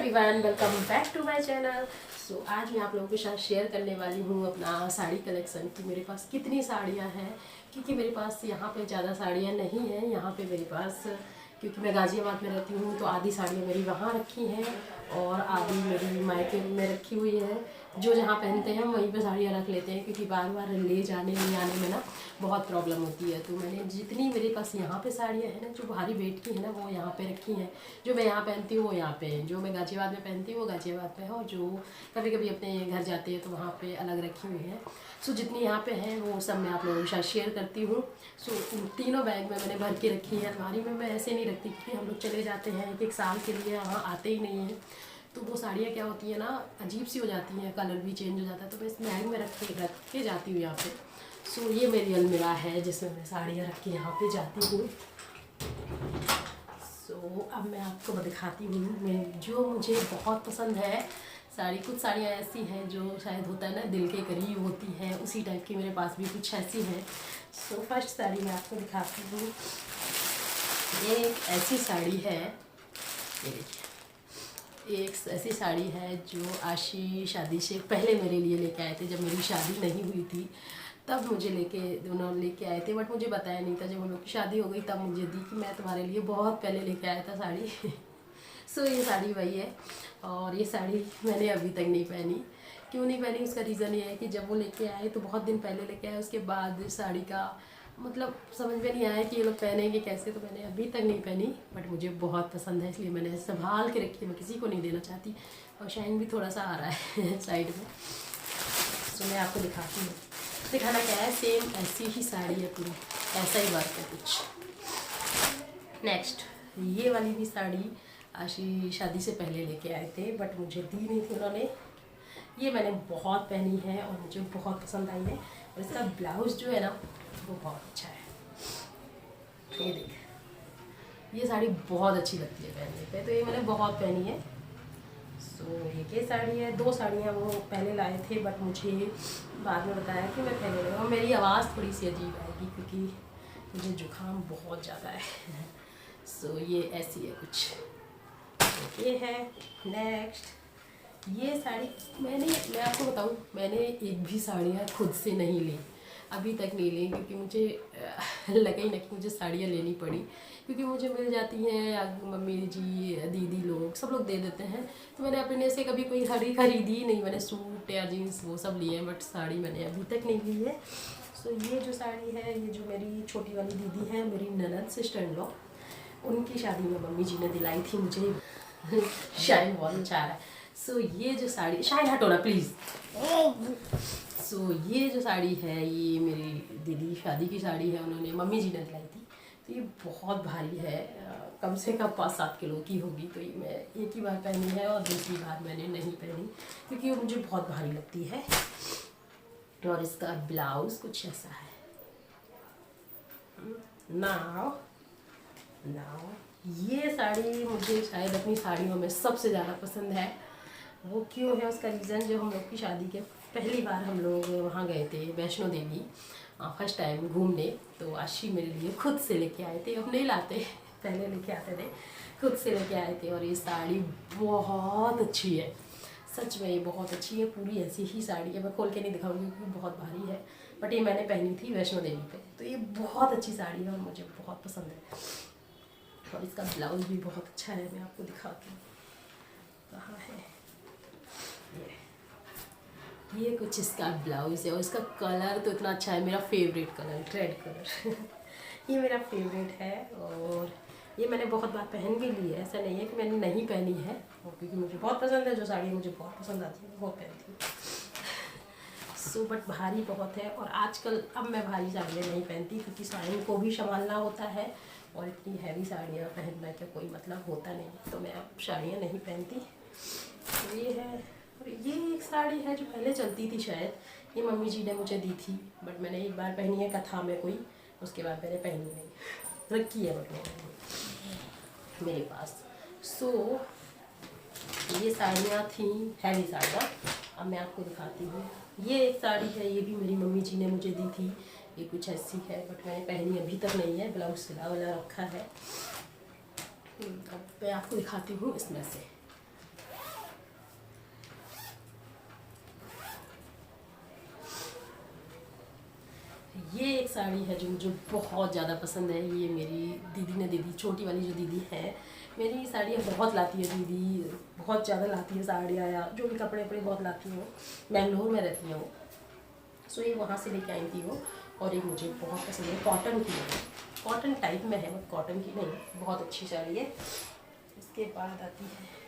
Everyone, welcome back to my channel. So आज मैं आप लोगों के साथ शेयर करने वाली हूँ अपना साड़ी कलेक्शन कि मेरे पास कितनी साड़ियाँ हैं। क्योंकि मेरे पास यहाँ पे ज़्यादा साड़ियाँ नहीं हैं। यहाँ पे मेरे पास, क्योंकि मैं गाज़ियाबाद में रहती हूँ तो आधी साड़ियाँ मेरी वहाँ रखी हैं और आधी मेरी मायके में रखी हुई है। जो जहाँ पहनते हैं हम वहीं पे साड़ियाँ रख लेते हैं, क्योंकि बार बार ले जाने ले आने में ना बहुत प्रॉब्लम होती है। तो मैंने जितनी मेरे पास यहाँ पे साड़ियाँ हैं ना, जो भारी वेट की है ना, वो यहाँ पे रखी हैं। जो मैं यहाँ पहनती हूँ वो यहाँ पे है, जो मैं गाज़ियाबाद में पहनती हूँ वो गाज़ियाबाद में है, और जो कभी कभी अपने घर जाते हैं तो वहाँ पे अलग रखी हुई है। सो जितनी यहाँ पे हैं वो सब मैं आप लोगों के साथ शेयर करती हूँ। सो तीनों बैग में मैंने भर के रखी है। अलमारी में मैं ऐसे नहीं रखती, क्योंकि हम लोग चले जाते हैं एक साल के लिए, यहाँ आते ही नहीं हैं। तो वो साड़ियाँ क्या होती है ना, अजीब सी हो जाती हैं, कलर भी चेंज हो जाता है। तो मैं इस बैग में रख के जाती हूँ यहाँ पे। सो ये मेरी अलमीरा है जिसमें मैं साड़ियाँ रख के यहाँ पे जाती हूँ। सो अब मैं आपको दिखाती हूँ मैं जो मुझे बहुत पसंद है साड़ी। कुछ साड़ियाँ ऐसी हैं जो शायद होता है ना दिल के करीब होती हैं, उसी टाइप की मेरे पास भी कुछ ऐसी हैं। सो फर्स्ट साड़ी मैं आपको दिखाती हूँ। ये एक ऐसी साड़ी है, ये देखिए, एक ऐसी साड़ी है जो आशी शादी से पहले मेरे लिए लेके आए थे। जब मेरी शादी नहीं हुई थी तब मुझे दोनों लेके आए थे, बट मुझे बताया नहीं था। जब हम लोग की शादी हो गई तब मुझे दी कि मैं तुम्हारे लिए बहुत पहले लेके आया था साड़ी। सो ये साड़ी वही है, और ये साड़ी मैंने अभी तक नहीं पहनी। क्यों नहीं पहनी, उसका रीज़न ये है कि जब वो लेके आए तो बहुत दिन पहले लेके आए, उसके बाद साड़ी का मतलब समझ में नहीं आया कि ये लोग पहनेंगे कैसे, तो मैंने अभी तक नहीं पहनी। बट मुझे बहुत पसंद है, इसलिए मैंने संभाल के रखी है, मैं किसी को नहीं देना चाहती। और शाइन भी थोड़ा सा आ रहा है साइड में। तो मैं आपको दिखाती हूँ। दिखाना क्या है, सेम ऐसी ही साड़ी है, पूरी ऐसा ही वर्क है कुछ। नेक्स्ट, ये वाली भी साड़ी आशी शादी से पहले लेके आए थे, बट मुझे दी नहीं थी उन्होंने। ये मैंने बहुत पहनी है और मुझे बहुत पसंद आई है। और इसका ब्लाउज़ जो है ना वो बहुत अच्छा है। ये देख, ये साड़ी बहुत अच्छी लगती है पहनने पे, तो ये मैंने बहुत पहनी है। सो ये साड़ी है, दो साड़ियाँ वो पहले लाए थे, बट मुझे बाद में बताया कि मैं पहले लगा। मेरी आवाज़ थोड़ी सी अजीब आएगी क्योंकि मुझे जुकाम बहुत ज़्यादा है। सो ये ऐसी है कुछ, ये है। नेक्स्ट, ये साड़ी मैं आपको बताऊं, मैंने एक भी साड़ियाँ खुद से नहीं ली, अभी तक नहीं ली, क्योंकि मुझे लगा ही ना कि मुझे साड़ियाँ लेनी पड़ी। क्योंकि मुझे मिल जाती हैं, मम्मी जी दीदी लोग सब लोग दे देते हैं। तो मैंने अपने से कभी कोई साड़ी खरीदी ही नहीं। मैंने सूट या जीन्स वो सब लिए हैं, बट साड़ी मैंने अभी तक नहीं ली है। सो ये जो साड़ी है, ये जो मेरी छोटी वाली दीदी है, मेरी ननद सिस्टर इन लॉ, उनकी शादी में मम्मी जी ने दिलाई थी मुझे। शाइन बहुत अच्छा आ रहा है। सो ये जो साड़ी, शाइन हटो ना प्लीज़। सो ये जो साड़ी है, ये मेरी दीदी शादी की साड़ी है, उन्होंने मम्मी जी ने दिलाई थी। तो ये बहुत भारी है, कम से कम 5-7 किलो की होगी। तो ये मैं एक ही बार पहनी है और दूसरी बार मैंने नहीं पहनी, क्योंकि ये मुझे बहुत भारी लगती है। और इसका ब्लाउज़ कुछ ऐसा है। नाउ ये साड़ी मुझे शायद अपनी साड़ियों में सबसे ज़्यादा पसंद है। वो क्यों है, उसका रीज़न, जो हम लोग की शादी के पहली बार हम लोग वहाँ गए थे वैष्णो देवी, फर्स्ट टाइम घूमने। तो आशी मेरे लिए खुद से लेके आए थे, अब नहीं लाते, पहले लेके आते थे, खुद से लेके आए थे। और ये साड़ी बहुत अच्छी है, सच में ये बहुत अच्छी है। पूरी ऐसी ही साड़ी है, मैं खोल के नहीं दिखाऊंगी क्योंकि बहुत भारी है, बट ये मैंने पहनी थी वैष्णो देवी पे। तो ये बहुत अच्छी साड़ी है और मुझे बहुत पसंद है। और इसका ब्लाउज़ भी बहुत अच्छा है, मैं आपको दिखाती हूँ, कहाँ है ये कुछ इसका ब्लाउज़ है। और इसका कलर तो इतना अच्छा है, मेरा फेवरेट कलर रेड कलर। ये मेरा फेवरेट है, और ये मैंने बहुत बार पहन भी ली है, ऐसा नहीं है कि मैंने नहीं पहनी है। और क्योंकि मुझे बहुत पसंद है, जो साड़ी मुझे बहुत पसंद आती है वो पहनती हूँ। सो बट भारी बहुत है, और आजकल अब मैं भारी साड़ियाँ नहीं पहनती, क्योंकि साड़ी को भी संभालना होता है, और इतनी हैवी साड़ियाँ पहनना का कोई मतलब होता नहीं। तो मैं अब साड़ियाँ नहीं पहनती। तो ये है। और ये एक साड़ी है जो पहले चलती थी शायद, ये मम्मी जी ने मुझे दी थी, बट मैंने एक बार पहनी है कथा में कोई, उसके बाद मैंने पहनी नहीं, रखी है बट मैंने मेरे पास। सो ये साड़ियाँ थी हैवी साड़ियाँ। अब मैं आपको दिखाती हूँ। ये एक साड़ी है, ये भी मेरी मम्मी जी ने मुझे दी थी। ये कुछ ऐसी है, बट मैंने पहनी अभी तक नहीं है, ब्लाउज सिला वाला रखा है। अब मैं आपको दिखाती हूँ इसमें से। साड़ी है जो मुझे बहुत ज़्यादा पसंद है। ये मेरी दीदी ने दीदी, छोटी वाली जो दीदी है मेरी, साड़ियाँ बहुत लाती है दीदी, बहुत ज़्यादा लाती है साड़ियाँ या जो भी कपड़े वपड़े बहुत लाती हैं। बेंगलोर में रहती हैं वो। सो ये वहाँ से लेके आई थी वो, और एक मुझे बहुत पसंद है, कॉटन की है, कॉटन टाइप में है बट कॉटन की नहीं, बहुत अच्छी साड़ी है। इसके बाद आती है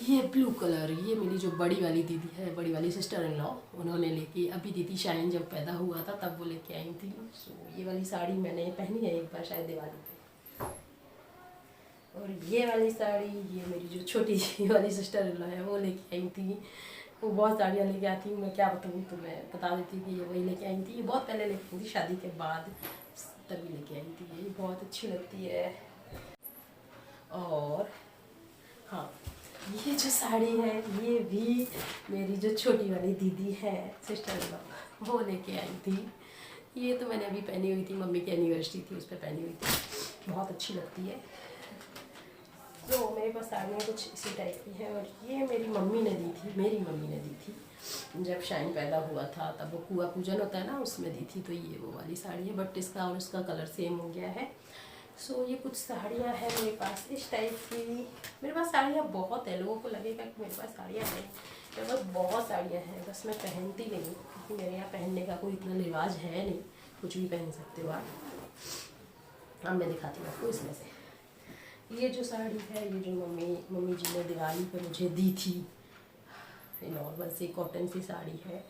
ये ब्लू कलर। ये मेरी जो बड़ी वाली दीदी है, बड़ी वाली सिस्टर इन लॉ, उन्होंने लेके, अभी दीदी शाइन जब पैदा हुआ था तब वो लेके आई थी। सो ये वाली साड़ी मैंने पहनी है एक बार शायद दिवाली पे। और ये वाली साड़ी ये मेरी जो छोटी वाली सिस्टर इन लॉ है वो लेके आई थी। वो बहुत साड़ियाँ लेके आती हूँ, मैं क्या बताऊँ, तो मैं बता देती कि ये वही लेके आई थी। ये बहुत पहले लेके आई थी, शादी के बाद तभी लेके आई थी। ये बहुत अच्छी लगती है। और हाँ, ये जो साड़ी है ये भी मेरी जो छोटी वाली दीदी है, सिस्टर इन लॉ, वो लेके आई थी। ये तो मैंने अभी पहनी हुई थी, मम्मी की एनिवर्सरी थी उस पर पहनी हुई थी, बहुत अच्छी लगती है। तो मेरे पास साड़ियाँ कुछ इसी टाइप की है। और ये मेरी मम्मी ने दी थी, मेरी मम्मी ने दी थी जब शाइन पैदा हुआ था, तब वो कुआं पूजन होता है ना, उसमें दी थी। तो ये वो वाली साड़ी है, बट इसका और उसका कलर सेम हो गया है। सो ये कुछ साड़ियाँ हैं मेरे पास इस टाइप की। मेरे पास साड़ियाँ बहुत है, लोगों को लगेगा कि मेरे पास साड़ियाँ नहीं, मेरे पास बहुत साड़ियाँ हैं, बस मैं पहनती नहीं हूँ क्योंकि मेरे यहाँ पहनने का कोई इतना रिवाज है नहीं, कुछ भी पहन सकते हो आप। अब मैं दिखाती हूँ आपको इसमें से। ये जो साड़ी है, ये जो मम्मी जी ने दिवाली पे मुझे दी थी, ये नॉर्मल सी कॉटन सी साड़ी है।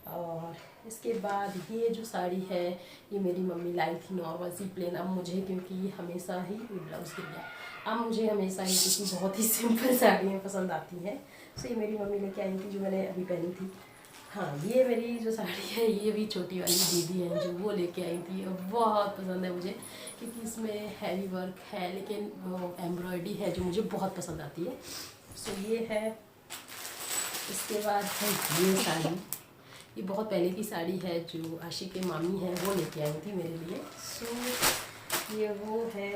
और इसके बाद ये जो साड़ी है ये मेरी मम्मी लाई थी, नॉर्मल सी प्लेन। अब मुझे, क्योंकि हमेशा ही ब्लाउज गिर गया, अब मुझे हमेशा ही क्योंकि बहुत ही सिंपल साड़ियाँ पसंद आती हैं। तो ये मेरी मम्मी लेके आई थी जो मैंने अभी पहनी थी। हाँ, ये मेरी जो साड़ी है ये भी छोटी वाली दीदी है जो वो लेके आई थी, और बहुत पसंद है मुझे क्योंकि इसमें हैवी वर्क है, लेकिन वो एम्ब्रॉयडरी है जो मुझे बहुत पसंद आती है। सो ये है। इसके बाद है ये साड़ी, ये बहुत पहले की साड़ी है जो आशी के मामी है वो लेके आई थी मेरे लिए। सो ये वो है,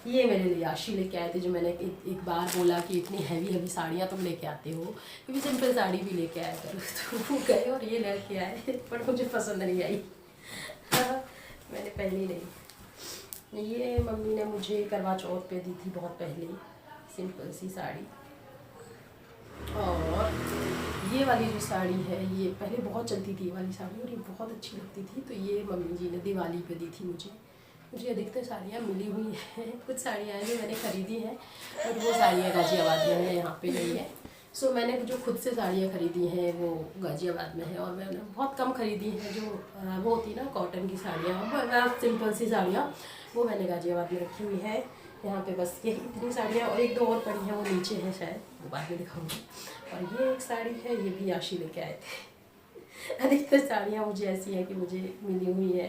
ये मेरे लिए आशी लेके आए थे, जो मैंने एक बार बोला कि इतनी हैवी साड़ियाँ तुम लेके आते हो, क्योंकि सिंपल साड़ी भी लेके आया करो। तो वो गए और ये लेके आए, पर मुझे पसंद नहीं आई। मैंने पहनी नहीं। ये मम्मी ने मुझे करवा चौथ पे दी थी बहुत पहले, सिंपल सी साड़ी। और ये वाली जो साड़ी है ये पहले बहुत चलती थी, ये वाली साड़ी, और ये बहुत अच्छी लगती थी। तो ये मम्मी जी ने दिवाली पे दी थी मुझे अधिकतर साड़ियाँ मिली हुई हैं। कुछ साड़ियाँ हैं जो मैंने ख़रीदी हैं, और वो साड़ियाँ गाज़ियाबाद में है, यहाँ पे नहीं है। सो मैंने जो खुद से साड़ियाँ ख़रीदी हैं वो गाज़ियाबाद में है, और मैंने बहुत कम ख़रीदी हैं। जो वो होती ना कॉटन की साड़ियाँ, सिंपल सी साड़ियाँ, वो मैंने गाज़ियाबाद में रखी हुई है। यहाँ पे बस यही इतनी साड़ियाँ, और एक दो और पड़ी हैं, वो नीचे हैं शायद, वो बाद में दिखाऊंगी। और ये एक साड़ी है, ये भी आशी लेके आए थे। अधिकतर साड़ियाँ मुझे ऐसी हैं कि मुझे मिली हुई है।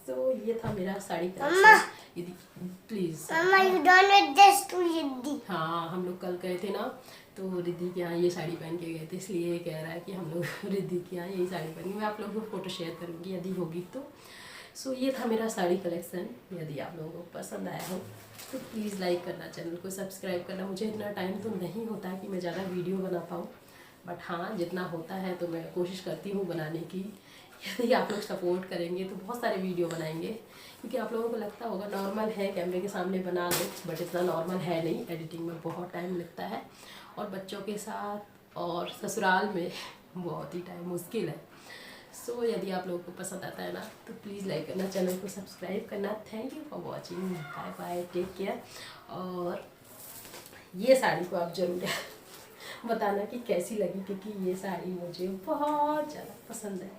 तो ये था मेरा साड़ी कलेक्शन। प्लीज हाँ, हम लोग कल गए थे ना, तो रिद्धि के यहाँ ये साड़ी पहन के गए थे, इसलिए ये कह रहा है कि हम लोग रिद्धि के यहाँ यही साड़ी पहनी। मैं आप लोगों को फ़ोटो शेयर करूँगी यदि होगी तो। सो ये था मेरा साड़ी कलेक्शन। यदि आप लोगों को पसंद आया हो तो प्लीज़ लाइक करना, चैनल को सब्सक्राइब करना। मुझे इतना टाइम तो नहीं होता है कि मैं ज़्यादा वीडियो बना पाऊँ, बट हाँ जितना होता है तो मैं कोशिश करती हूँ बनाने की। यदि आप लोग सपोर्ट करेंगे तो बहुत सारे वीडियो बनाएंगे, क्योंकि आप लोगों को लगता होगा नॉर्मल है, कैमरे के सामने बना लो, बट इतना नॉर्मल है नहीं। एडिटिंग में बहुत टाइम लगता है, और बच्चों के साथ और ससुराल में बहुत ही टाइम मुश्किल है। सो यदि आप लोगों को पसंद आता है ना तो प्लीज़ लाइक करना, चैनल को सब्सक्राइब करना। Thank you for watching, bye bye, take care. और ये साड़ी को आप ज़रूर बताना कि कैसी लगी, क्योंकि ये साड़ी मुझे बहुत ज़्यादा पसंद है।